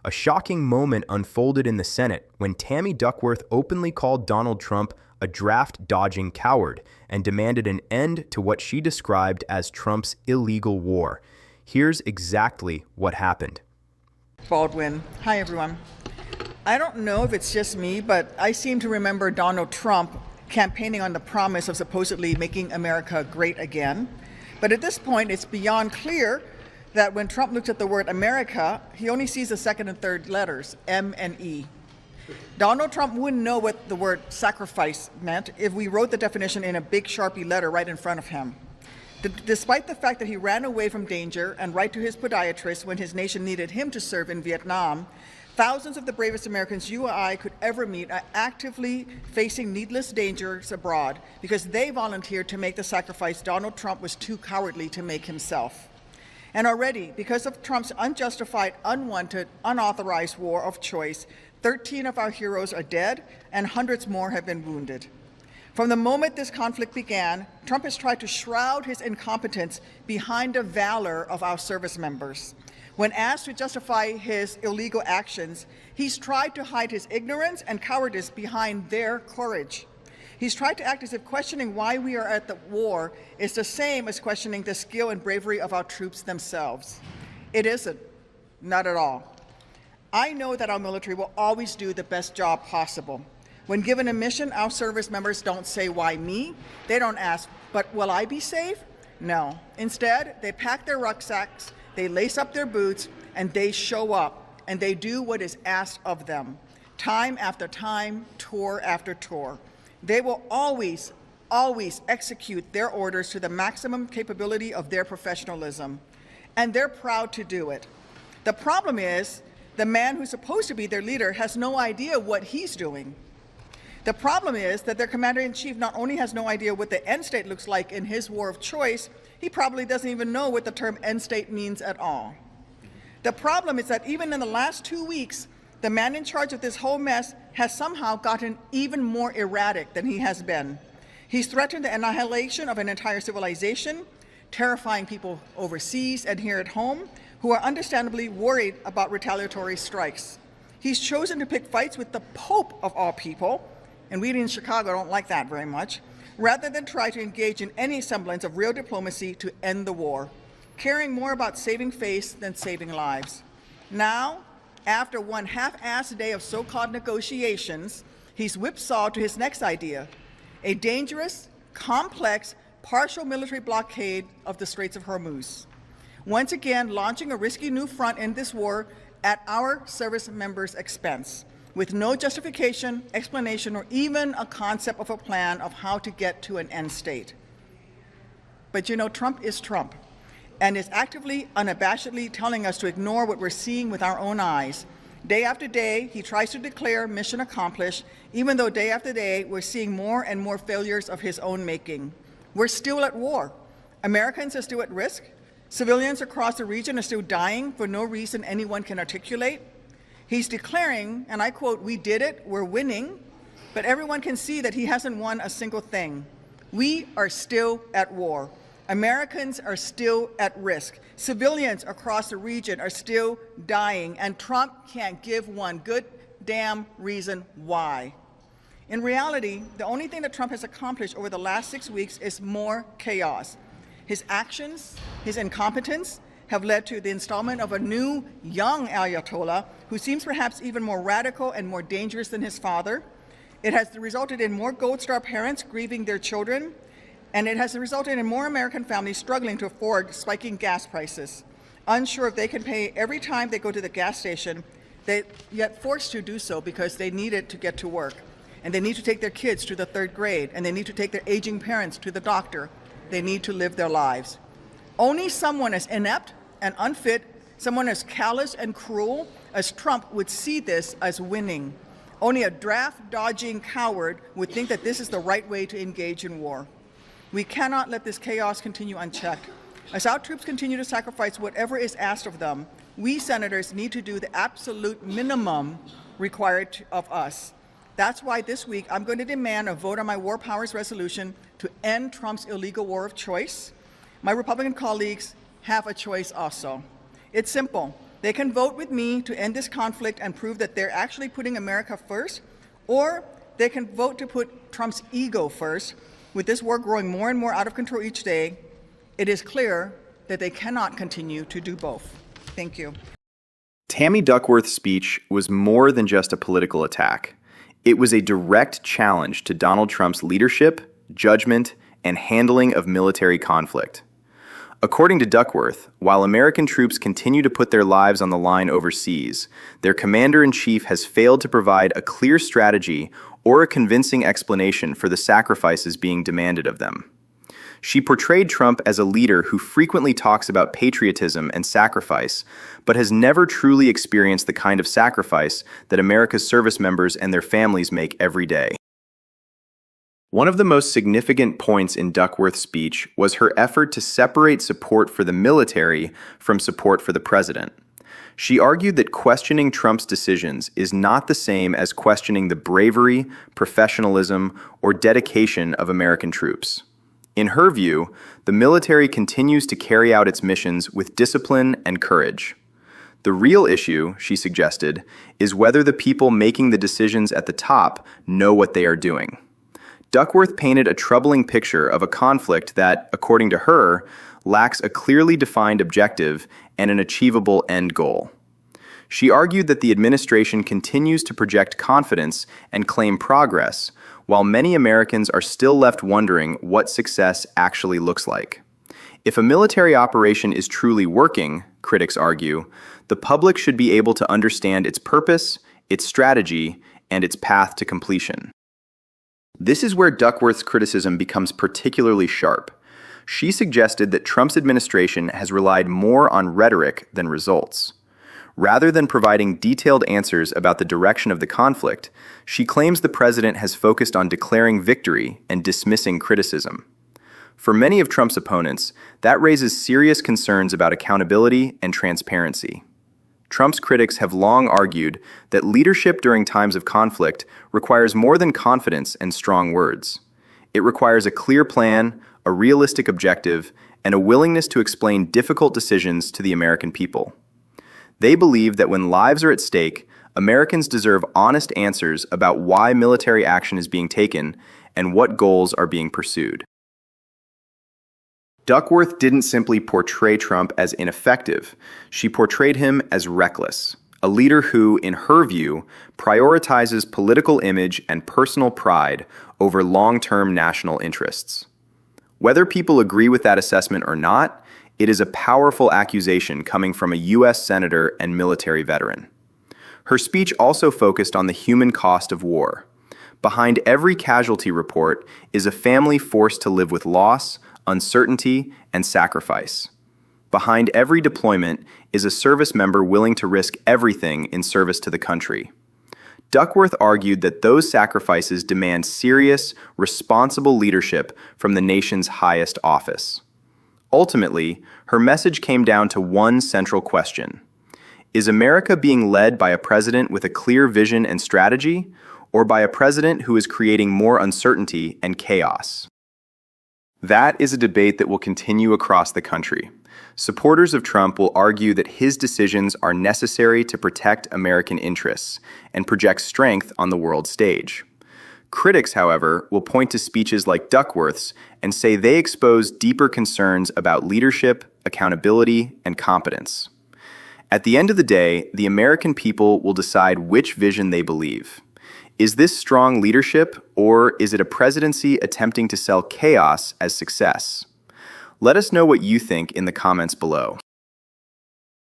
A shocking moment unfolded in the Senate when Tammy Duckworth openly called Donald Trump a draft-dodging coward and demanded an end to what she described as Trump's illegal war. Here's exactly what happened. Baldwin. Hi, everyone. I don't know if it's just me, but I seem to remember Donald Trump campaigning on the promise of supposedly making America great again. But at this point, it's beyond clear that when Trump looks at the word America, he only sees the second and third letters, M and E. Donald Trump wouldn't know what the word sacrifice meant if we wrote the definition in a big Sharpie letter right in front of him. Despite the fact that he ran away from danger and right to his podiatrist when his nation needed him to serve in Vietnam, thousands of the bravest Americans you or I could ever meet are actively facing needless dangers abroad because they volunteered to make the sacrifice Donald Trump was too cowardly to make himself. And already, because of Trump's unjustified, unwanted, unauthorized war of choice, 13 of our heroes are dead and hundreds more have been wounded. From the moment this conflict began, Trump has tried to shroud his incompetence behind the valor of our service members. When asked to justify his illegal actions, he's tried to hide his ignorance and cowardice behind their courage. He's tried to act as if questioning why we are at the war is the same as questioning the skill and bravery of our troops themselves. It isn't, not at all. I know that our military will always do the best job possible. When given a mission, our service members don't say, "Why me?" They don't ask, "But will I be safe?" No. Instead, they pack their rucksacks, they lace up their boots, and they show up, and they do what is asked of them, time after time, tour after tour. They will always execute their orders to the maximum capability of their professionalism, and they're proud to do it. The problem is, the man who's supposed to be their leader has no idea what he's doing. The problem is that their commander-in-chief not only has no idea what the end state looks like in his war of choice, he probably doesn't even know what the term end state means at all. The problem is that even in the last 2 weeks, the man in charge of this whole mess has somehow gotten even more erratic than he has been. He's threatened the annihilation of an entire civilization, terrifying people overseas and here at home, who are understandably worried about retaliatory strikes. He's chosen to pick fights with the Pope of all people, and we in Chicago don't like that very much, rather than try to engage in any semblance of real diplomacy to end the war, caring more about saving face than saving lives. Now, after one half-assed day of so-called negotiations, he's whipsawed to his next idea, a dangerous, complex, partial military blockade of the Straits of Hormuz. Once again, launching a risky new front in this war at our service members' expense, with no justification, explanation, or even a concept of a plan of how to get to an end state. But you know, Trump is Trump, and is actively, unabashedly telling us to ignore what we're seeing with our own eyes. Day after day, he tries to declare mission accomplished, even though day after day, we're seeing more and more failures of his own making. We're still at war. Americans are still at risk. Civilians across the region are still dying for no reason anyone can articulate. He's declaring, and I quote, "We did it, we're winning," but everyone can see that he hasn't won a single thing. We are still at war. Americans are still at risk. Civilians across the region are still dying, and Trump can't give one good damn reason why. In reality, the only thing that Trump has accomplished over the last 6 weeks is more chaos. His actions, his incompetence, have led to the installment of a new, young Ayatollah who seems perhaps even more radical and more dangerous than his father. It has resulted in more Gold Star parents grieving their children, and it has resulted in more American families struggling to afford spiking gas prices, unsure if they can pay every time they go to the gas station, yet forced to do so because they need it to get to work, and they need to take their kids to the 3rd grade, and they need to take their aging parents to the doctor. They need to live their lives. Only someone as inept and unfit, someone as callous and cruel as Trump would see this as winning. Only a draft-dodging coward would think that this is the right way to engage in war. We cannot let this chaos continue unchecked. As our troops continue to sacrifice whatever is asked of them, we senators need to do the absolute minimum required of us. That's why this week I'm going to demand a vote on my War Powers resolution to end Trump's illegal war of choice. My Republican colleagues have a choice also. It's simple. They can vote with me to end this conflict and prove that they're actually putting America first, or they can vote to put Trump's ego first. With this war growing more and more out of control each day, it is clear that they cannot continue to do both. Thank you. Tammy Duckworth's speech was more than just a political attack. It was a direct challenge to Donald Trump's leadership, judgment, and handling of military conflict. According to Duckworth, while American troops continue to put their lives on the line overseas, their commander-in-chief has failed to provide a clear strategy or a convincing explanation for the sacrifices being demanded of them. She portrayed Trump as a leader who frequently talks about patriotism and sacrifice, but has never truly experienced the kind of sacrifice that America's service members and their families make every day. One of the most significant points in Duckworth's speech was her effort to separate support for the military from support for the president. She argued that questioning Trump's decisions is not the same as questioning the bravery, professionalism, or dedication of American troops. In her view, the military continues to carry out its missions with discipline and courage. The real issue, she suggested, is whether the people making the decisions at the top know what they are doing. Duckworth painted a troubling picture of a conflict that, according to her, lacks a clearly defined objective and an achievable end goal. She argued that the administration continues to project confidence and claim progress, while many Americans are still left wondering what success actually looks like. If a military operation is truly working, critics argue, the public should be able to understand its purpose, its strategy, and its path to completion. This is where Duckworth's criticism becomes particularly sharp. She suggested that Trump's administration has relied more on rhetoric than results. Rather than providing detailed answers about the direction of the conflict, she claims the president has focused on declaring victory and dismissing criticism. For many of Trump's opponents, that raises serious concerns about accountability and transparency. Trump's critics have long argued that leadership during times of conflict requires more than confidence and strong words. It requires a clear plan, a realistic objective, and a willingness to explain difficult decisions to the American people. They believe that when lives are at stake, Americans deserve honest answers about why military action is being taken and what goals are being pursued. Duckworth didn't simply portray Trump as ineffective. She portrayed him as reckless, a leader who, in her view, prioritizes political image and personal pride over long-term national interests. Whether people agree with that assessment or not, it is a powerful accusation coming from a U.S. senator and military veteran. Her speech also focused on the human cost of war. Behind every casualty report is a family forced to live with loss, uncertainty, and sacrifice. Behind every deployment is a service member willing to risk everything in service to the country. Duckworth argued that those sacrifices demand serious, responsible leadership from the nation's highest office. Ultimately, her message came down to one central question. Is America being led by a president with a clear vision and strategy, or by a president who is creating more uncertainty and chaos? That is a debate that will continue across the country. Supporters of Trump will argue that his decisions are necessary to protect American interests and project strength on the world stage. Critics, however, will point to speeches like Duckworth's and say they expose deeper concerns about leadership, accountability, and competence. At the end of the day, the American people will decide which vision they believe. Is this strong leadership, or is it a presidency attempting to sell chaos as success? Let us know what you think in the comments below.